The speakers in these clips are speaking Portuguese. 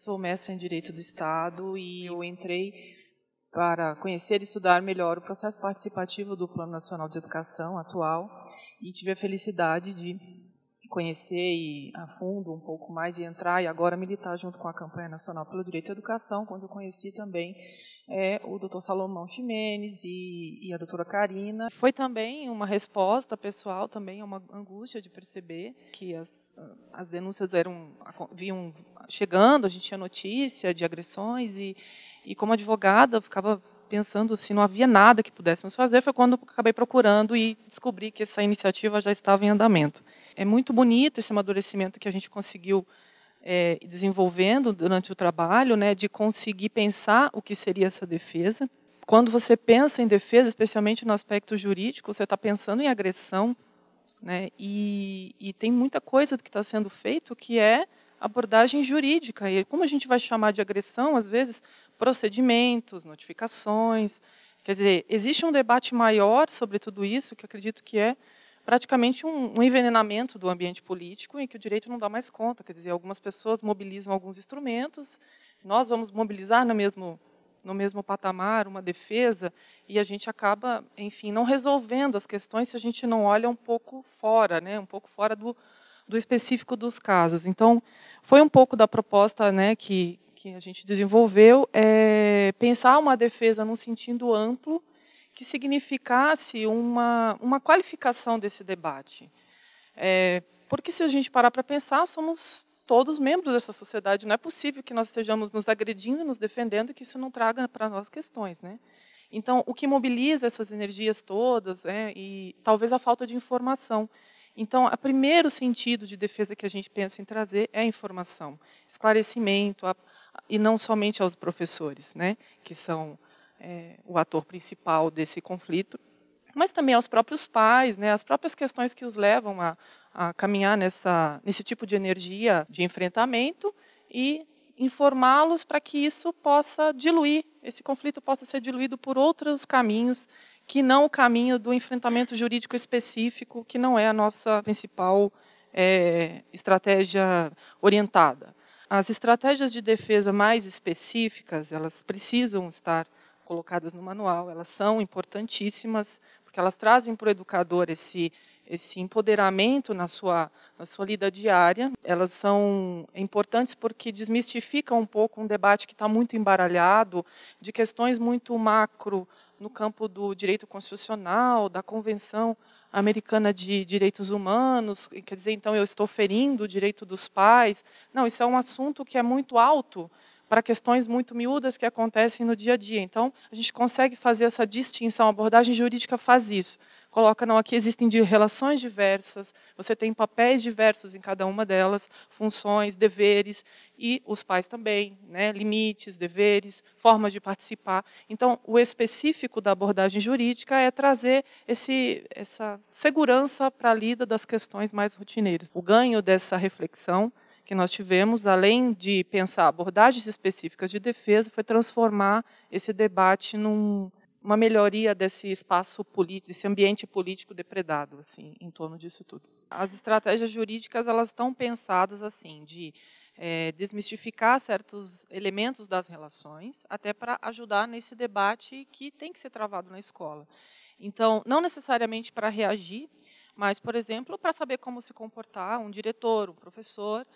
Sou mestre em Direito do Estado e eu entrei para conhecer e estudar melhor o processo participativo do Plano Nacional de Educação atual e tive a felicidade de conhecer a fundo um pouco mais e entrar e agora militar junto com a Campanha Nacional pelo Direito à Educação, quando eu conheci também o Dr. Salomão Ximenes e a doutora Karina. Foi também uma resposta pessoal, também uma angústia de perceber que as denúncias vinham chegando, a gente tinha notícia de agressões e como advogada eu ficava pensando se não havia nada que pudéssemos fazer. Foi quando acabei procurando e descobri que essa iniciativa já estava em andamento. É muito bonito esse amadurecimento que a gente conseguiu desenvolvendo durante o trabalho, né, de conseguir pensar o que seria essa defesa. Quando você pensa em defesa, especialmente no aspecto jurídico, você está pensando em agressão, né, e tem muita coisa do que está sendo feito que é abordagem jurídica. E como a gente vai chamar de agressão, às vezes, procedimentos, notificações. Quer dizer, existe um debate maior sobre tudo isso, que eu acredito que é praticamente um envenenamento do ambiente político em que o direito não dá mais conta. Quer dizer, algumas pessoas mobilizam alguns instrumentos, nós vamos mobilizar no mesmo patamar uma defesa e a gente acaba, enfim, não resolvendo as questões se a gente não olha um pouco fora, né, um pouco fora do específico dos casos. Então, foi um pouco da proposta, né, que a gente desenvolveu, pensar uma defesa num sentido amplo, que significasse uma qualificação desse debate. Porque, se a gente parar para pensar, somos todos membros dessa sociedade. Não é possível que nós estejamos nos agredindo, nos defendendo, e que isso não traga para nós questões, né? Então, o que mobiliza essas energias todas e talvez a falta de informação. Então, o primeiro sentido de defesa que a gente pensa em trazer é a informação, esclarecimento, e não somente aos professores, né, que são o ator principal desse conflito, mas também aos próprios pais, né, as próprias questões que os levam a caminhar nesse tipo de energia de enfrentamento e informá-los para que isso possa diluir, esse conflito possa ser diluído por outros caminhos, que não o caminho do enfrentamento jurídico específico, que não é a nossa principal estratégia orientada. As estratégias de defesa mais específicas, elas precisam estar colocadas no manual, elas são importantíssimas, porque elas trazem para o educador esse empoderamento na sua lida diária. Elas são importantes porque desmistificam um pouco um debate que está muito embaralhado, de questões muito macro, no campo do direito constitucional, da Convenção Americana de Direitos Humanos, quer dizer, então eu estou ferindo o direito dos pais. Não, isso é um assunto que é muito alto para questões muito miúdas que acontecem no dia a dia. Então, a gente consegue fazer essa distinção, a abordagem jurídica faz isso. Coloca, não, aqui existem relações diversas, você tem papéis diversos em cada uma delas, funções, deveres, e os pais também, né, limites, deveres, forma de participar. Então, o específico da abordagem jurídica é trazer essa segurança para a lida das questões mais rotineiras. O ganho dessa reflexão que nós tivemos, além de pensar abordagens específicas de defesa, foi transformar esse debate uma melhoria desse espaço político, desse ambiente político depredado, assim, em torno disso tudo. As estratégias jurídicas, elas estão pensadas assim, de desmistificar certos elementos das relações, até para ajudar nesse debate que tem que ser travado na escola. Então, não necessariamente para reagir, mas, por exemplo, para saber como se comportar um diretor, um professor,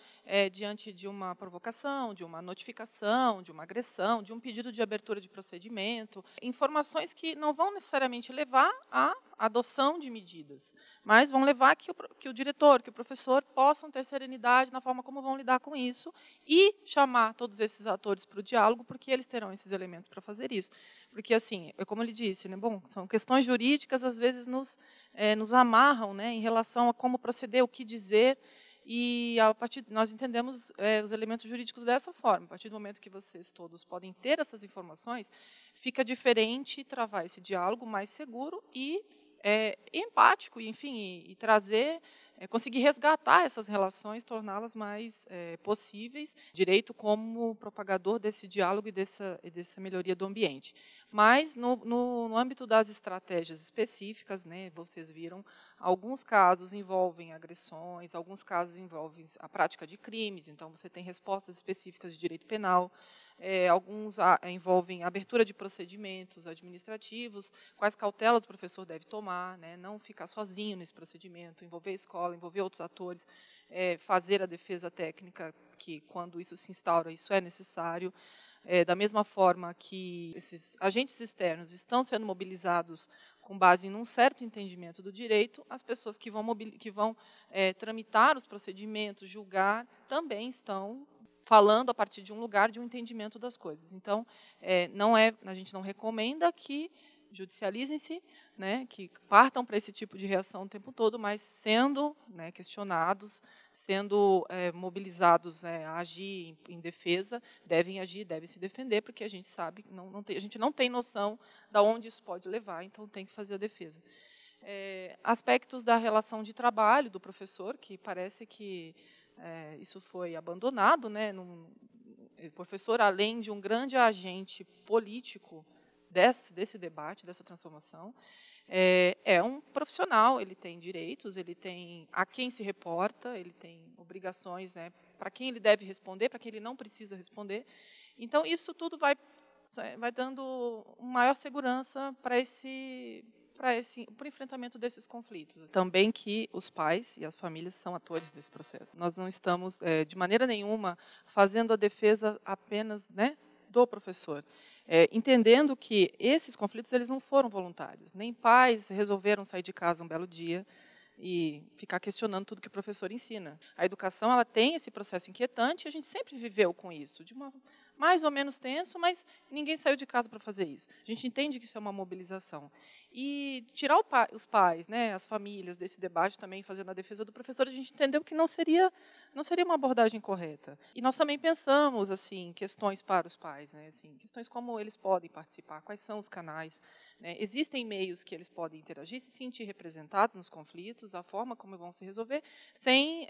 diante de uma provocação, de uma notificação, de uma agressão, de um pedido de abertura de procedimento. Informações que não vão necessariamente levar à adoção de medidas, mas vão levar que o diretor, que o professor possam ter serenidade na forma como vão lidar com isso e chamar todos esses atores para o diálogo, porque eles terão esses elementos para fazer isso. Porque, assim, como ele disse, né, bom, são questões jurídicas, às vezes nos amarram, né, em relação a como proceder, o que dizer, e nós entendemos os elementos jurídicos dessa forma. A partir do momento que vocês todos podem ter essas informações, fica diferente travar esse diálogo mais seguro e empático, enfim, e trazer conseguir resgatar essas relações, torná-las mais possíveis, direito como propagador desse diálogo e dessa melhoria do ambiente. Mas, no âmbito das estratégias específicas, né, vocês viram, alguns casos envolvem agressões, alguns casos envolvem a prática de crimes, então você tem respostas específicas de direito penal, alguns envolvem abertura de procedimentos administrativos, quais cautelas o professor deve tomar, né, não ficar sozinho nesse procedimento, envolver a escola, envolver outros atores, fazer a defesa técnica, que quando isso se instaura, isso é necessário. Da mesma forma que esses agentes externos estão sendo mobilizados com base em um certo entendimento do direito, as pessoas que vão tramitar os procedimentos, julgar, também estão falando a partir de um lugar de um entendimento das coisas. Então, a gente não recomenda que judicializem-se, né, que partam para esse tipo de reação o tempo todo, mas sendo, né, questionados, sendo mobilizados a agir em defesa, devem agir, devem se defender, porque a gente sabe, a gente não tem noção de onde isso pode levar, então tem que fazer a defesa. Aspectos da relação de trabalho do professor, que parece que isso foi abandonado, né? O professor, além de um grande agente político desse debate, dessa transformação, é um profissional, ele tem direitos, ele tem a quem se reporta, ele tem obrigações, né, para quem ele deve responder, para quem ele não precisa responder. Então, isso tudo vai dando uma maior segurança para o enfrentamento desses conflitos. Também que os pais e as famílias são atores desse processo. Nós não estamos, de maneira nenhuma, fazendo a defesa apenas, né, do professor. Entendendo que esses conflitos eles não foram voluntários. Nem pais resolveram sair de casa um belo dia e ficar questionando tudo que o professor ensina. A educação ela tem esse processo inquietante e a gente sempre viveu com isso, de uma mais ou menos tenso, mas ninguém saiu de casa para fazer isso. A gente entende que isso é uma mobilização. E tirar os pais, né, as famílias desse debate também, fazendo a defesa do professor, a gente entendeu que não seria uma abordagem correta. E nós também pensamos assim questões para os pais, né, assim, questões como eles podem participar, quais são os canais. Né, existem meios que eles podem interagir, se sentir representados nos conflitos, a forma como vão se resolver, sem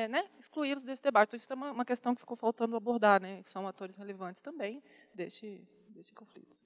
né, excluí-los desse debate. Então, isso é uma questão que ficou faltando abordar, né, que são atores relevantes também desse conflito.